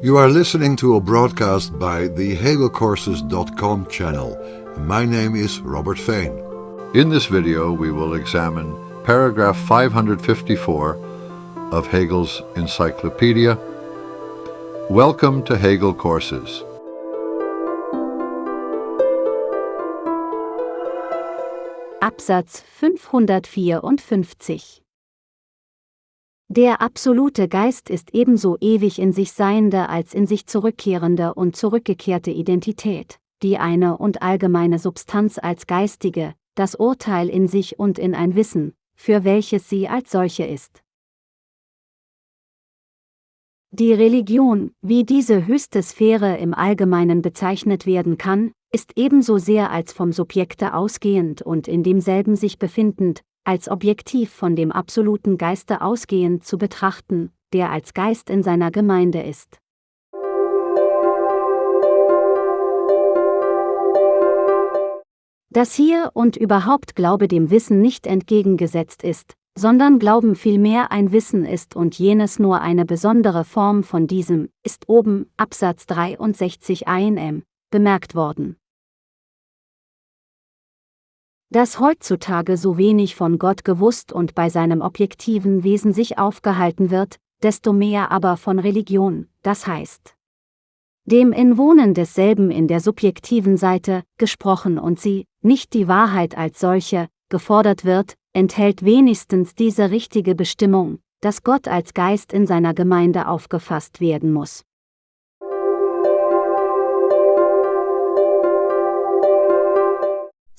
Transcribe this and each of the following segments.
You are listening to a broadcast by the HegelCourses.com channel. My name is Robert Veen. In this video we will examine paragraph 554 of Hegel's Encyclopedia. Welcome to Hegel Courses. Absatz 554. Der absolute Geist ist ebenso ewig in sich seiende als in sich zurückkehrende und zurückgekehrte Identität, die eine und allgemeine Substanz als geistige, das Urteil in sich und in ein Wissen, für welches sie als solche ist. Die Religion, wie diese höchste Sphäre im Allgemeinen bezeichnet werden kann, ist ebenso sehr als vom Subjekte ausgehend und in demselben sich befindend, als objektiv von dem absoluten Geiste ausgehend zu betrachten, der als Geist in seiner Gemeinde ist. Dass hier und überhaupt Glaube dem Wissen nicht entgegengesetzt ist, sondern Glauben vielmehr ein Wissen ist und jenes nur eine besondere Form von diesem, ist oben, Absatz 63 1m, bemerkt worden. Dass heutzutage so wenig von Gott gewusst und bei seinem objektiven Wesen sich aufgehalten wird, desto mehr aber von Religion, das heißt, dem Inwohnen desselben in der subjektiven Seite, gesprochen und sie, nicht die Wahrheit als solche, gefordert wird, enthält wenigstens diese richtige Bestimmung, dass Gott als Geist in seiner Gemeinde aufgefasst werden muss.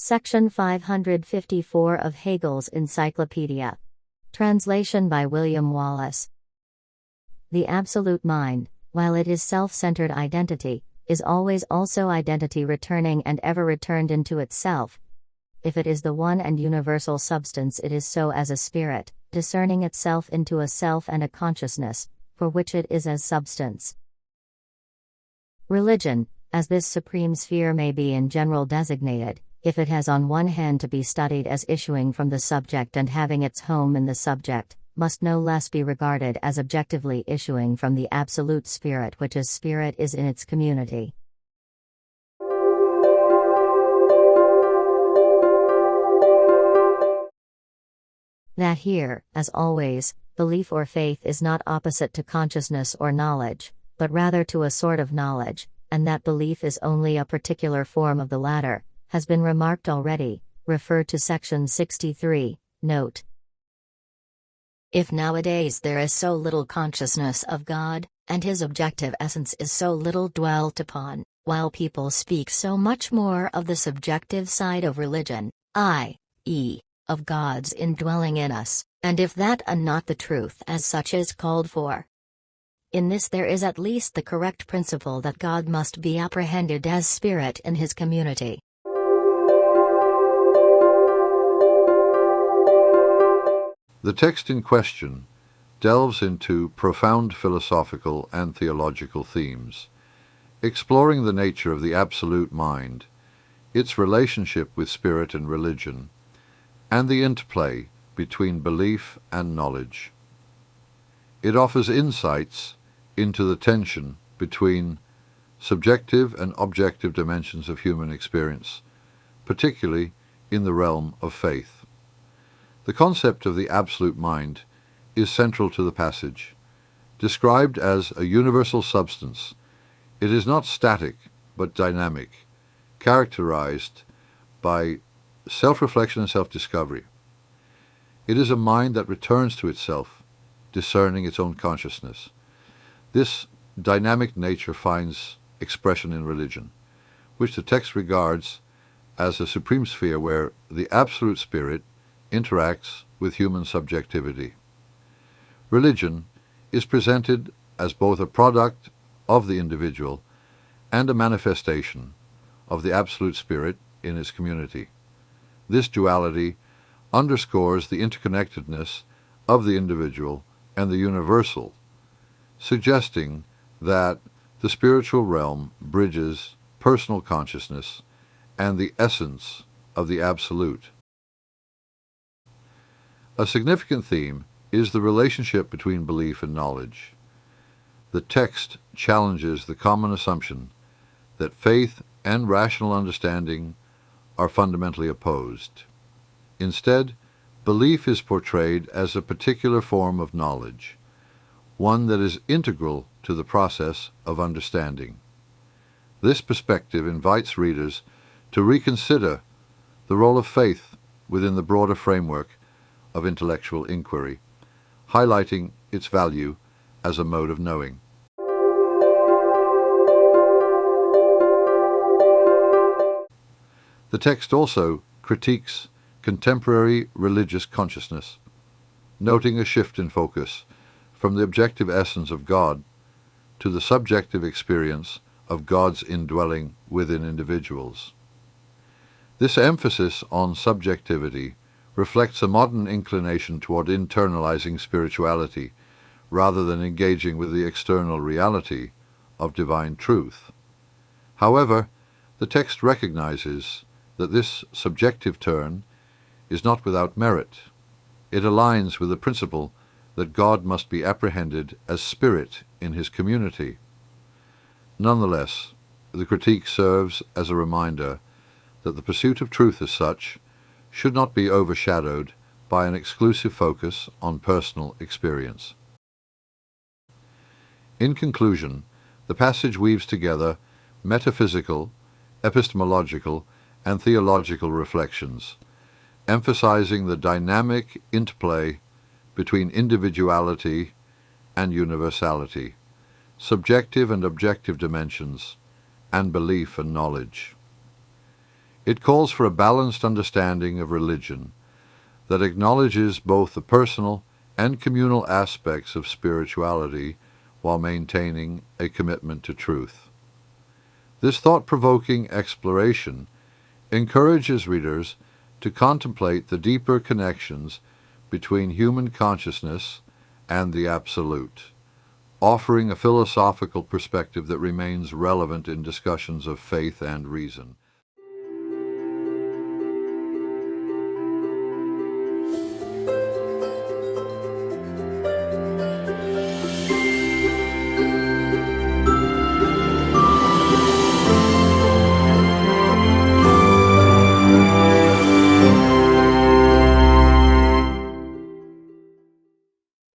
Section 554 of Hegel's Encyclopedia. Translation by William Wallace. The absolute mind, while it is self-centered identity, is always also identity returning and ever returned into itself. If it is the one and universal substance, it is so as a spirit, discerning itself into a self and a consciousness, for which it is as substance. Religion, as this supreme sphere may be in general designated, if it has on one hand to be studied as issuing from the subject and having its home in the subject, must no less be regarded as objectively issuing from the absolute spirit, which as spirit is in its community. That here, as always, belief or faith is not opposite to consciousness or knowledge, but rather to a sort of knowledge, and that belief is only a particular form of the latter, has been remarked already, refer to section 63, note. If nowadays there is so little consciousness of God, and his objective essence is so little dwelt upon, while people speak so much more of the subjective side of religion, i.e., of God's indwelling in us, and if that and not the truth as such is called for. In this there is at least the correct principle that God must be apprehended as spirit in his community. The text in question delves into profound philosophical and theological themes, exploring the nature of the absolute mind, its relationship with spirit and religion, and the interplay between belief and knowledge. It offers insights into the tension between subjective and objective dimensions of human experience, particularly in the realm of faith. The concept of the absolute mind is central to the passage. Described as a universal substance, it is not static but dynamic, characterized by self-reflection and self-discovery. It is a mind that returns to itself, discerning its own consciousness. This dynamic nature finds expression in religion, which the text regards as a supreme sphere where the absolute spirit interacts with human subjectivity. Religion is presented as both a product of the individual and a manifestation of the absolute spirit in its community. This duality underscores the interconnectedness of the individual and the universal, suggesting that the spiritual realm bridges personal consciousness and the essence of the absolute. A significant theme is the relationship between belief and knowledge. The text challenges the common assumption that faith and rational understanding are fundamentally opposed. Instead, belief is portrayed as a particular form of knowledge, one that is integral to the process of understanding. This perspective invites readers to reconsider the role of faith within the broader framework of intellectual inquiry, highlighting its value as a mode of knowing. The text also critiques contemporary religious consciousness, noting a shift in focus from the objective essence of God to the subjective experience of God's indwelling within individuals. This emphasis on subjectivity reflects a modern inclination toward internalizing spirituality rather than engaging with the external reality of divine truth. However, the text recognizes that this subjective turn is not without merit. It aligns with the principle that God must be apprehended as spirit in his community. Nonetheless, the critique serves as a reminder that the pursuit of truth as such should not be overshadowed by an exclusive focus on personal experience. In conclusion, the passage weaves together metaphysical, epistemological, and theological reflections, emphasizing the dynamic interplay between individuality and universality, subjective and objective dimensions, and belief and knowledge. It calls for a balanced understanding of religion that acknowledges both the personal and communal aspects of spirituality while maintaining a commitment to truth. This thought-provoking exploration encourages readers to contemplate the deeper connections between human consciousness and the Absolute, offering a philosophical perspective that remains relevant in discussions of faith and reason.